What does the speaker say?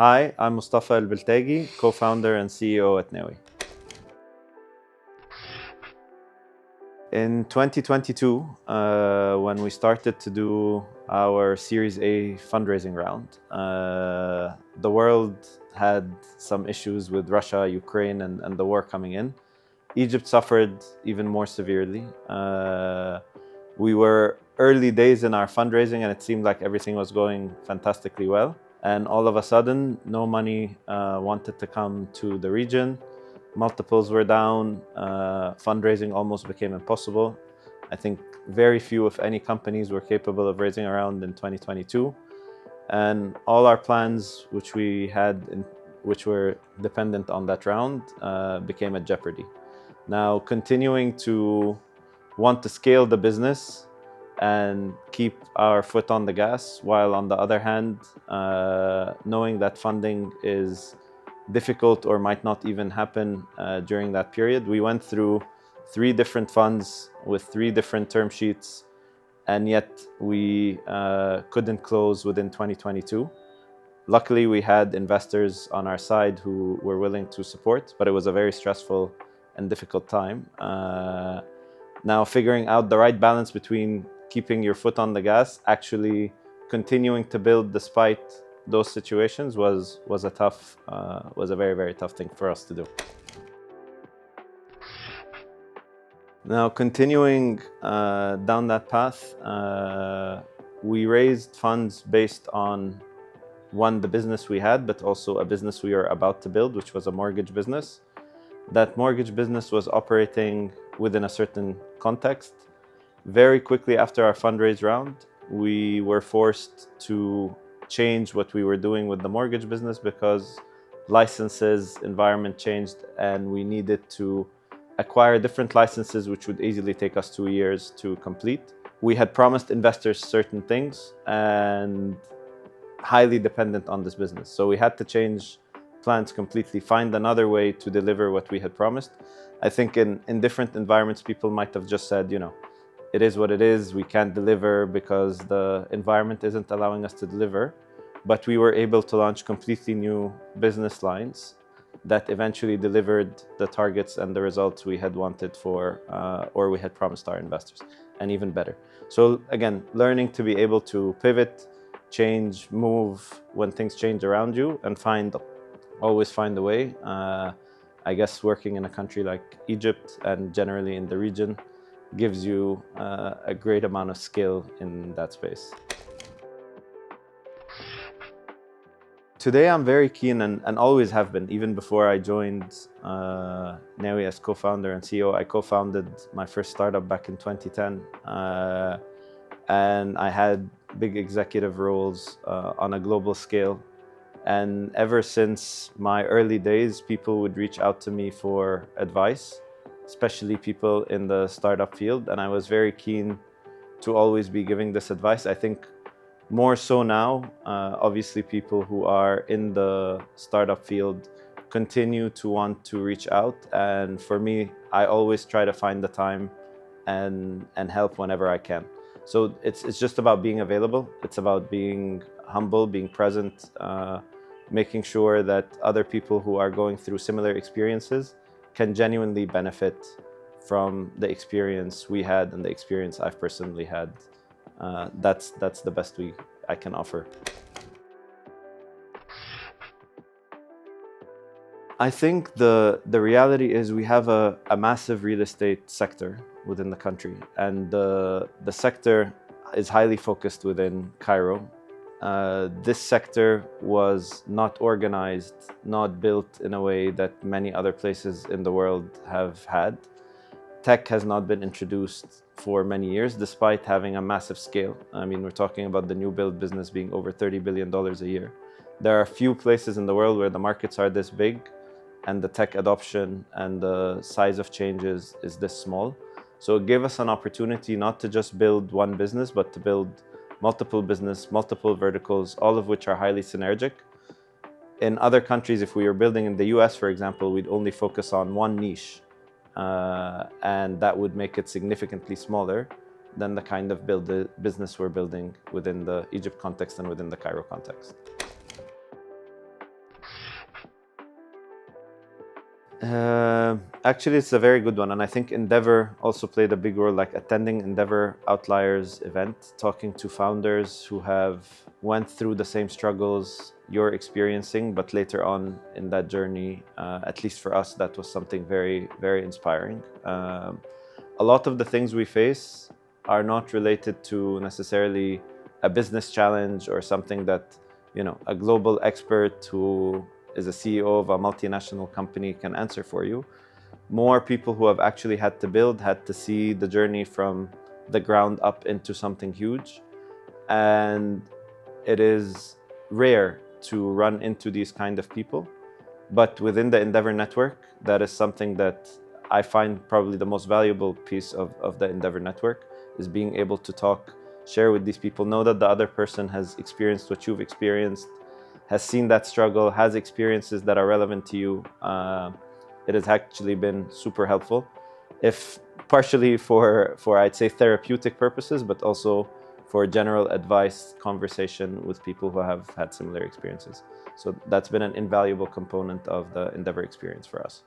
Hi, I'm Mostafa El-Beltagy, co-founder and CEO at Nawy. In 2022, when we started to do our Series A fundraising round, the world had some issues with Russia, Ukraine, and the war coming in. Egypt suffered even more severely. We were early days in our fundraising and it seemed like everything was going fantastically well. And all of a sudden, no money wanted to come to the region. Multiples were down. Fundraising almost became impossible. I think very few, if any, companies were capable of raising a round in 2022. And all our plans, which we had, which were dependent on that round, became at jeopardy. Now, continuing to want to scale the business and keep our foot on the gas, while on the other hand, knowing that funding is difficult or might not even happen during that period. We went through 3 different funds with 3 different term sheets, and yet we couldn't close within 2022. Luckily, we had investors on our side who were willing to support, but it was a very stressful and difficult time. Now, figuring out the right balance between keeping your foot on the gas, actually continuing to build despite those situations was a very, very tough thing for us to do. Now, continuing down that path, we raised funds based on one, the business we had, but also a business we were about to build, which was a mortgage business. That mortgage business was operating within a certain context. Very quickly after our fundraise round, we were forced to change what we were doing with the mortgage business because licenses, environment changed, and we needed to acquire different licenses, which would easily take us 2 years to complete. We had promised investors certain things and highly dependent on this business. So we had to change plans completely, find another way to deliver what we had promised. I think in different environments, people might have just said, it is what it is, we can't deliver because the environment isn't allowing us to deliver. But we were able to launch completely new business lines that eventually delivered the targets and the results we had wanted for, or we had promised our investors, and even better. So again, learning to be able to pivot, change, move when things change around you, and always find a way. I guess working in a country like Egypt and generally in the region gives you a great amount of skill in that space. Today, I'm very keen and always have been. Even before I joined Nawy as co-founder and CEO, I co-founded my first startup back in 2010. And I had big executive roles on a global scale. And ever since my early days, people would reach out to me for advice, especially people in the startup field. And I was very keen to always be giving this advice. I think more so now, obviously people who are in the startup field continue to want to reach out. And for me, I always try to find the time and help whenever I can. So it's just about being available. It's about being humble, being present, making sure that other people who are going through similar experiences can genuinely benefit from the experience we had and the experience I've personally had. That's the best I can offer. I think the reality is we have a massive real estate sector within the country, and the sector is highly focused within Cairo. This sector was not organized, not built in a way that many other places in the world have had. Tech has not been introduced for many years, despite having a massive scale. I mean, we're talking about the new build business being over $30 billion a year. There are few places in the world where the markets are this big and the tech adoption and the size of changes is this small. So it gave us an opportunity not to just build one business, but to build multiple business, multiple verticals, all of which are highly synergic. In other countries, if we were building in the US, for example, we'd only focus on one niche. And that would make it significantly smaller than the kind of business we're building within the Egypt context and within the Cairo context. Actually, it's a very good one, and I think Endeavor also played a big role, like attending Endeavor Outliers event, talking to founders who have went through the same struggles you're experiencing, but later on in that journey, at least for us, that was something very, very inspiring. A lot of the things we face are not related to necessarily a business challenge or something that, a global expert who is a CEO of a multinational company can answer for you. More people who have actually had to see the journey from the ground up into something huge. And it is rare to run into these kind of people. But within the Endeavor network, that is something that I find probably the most valuable piece of the Endeavor network, is being able to talk, share with these people, know that the other person has experienced what you've experienced, has seen that struggle, has experiences that are relevant to you. It has actually been super helpful, if partially for I'd say therapeutic purposes, but also for general advice conversation with people who have had similar experiences. So that's been an invaluable component of the Endeavor experience for us.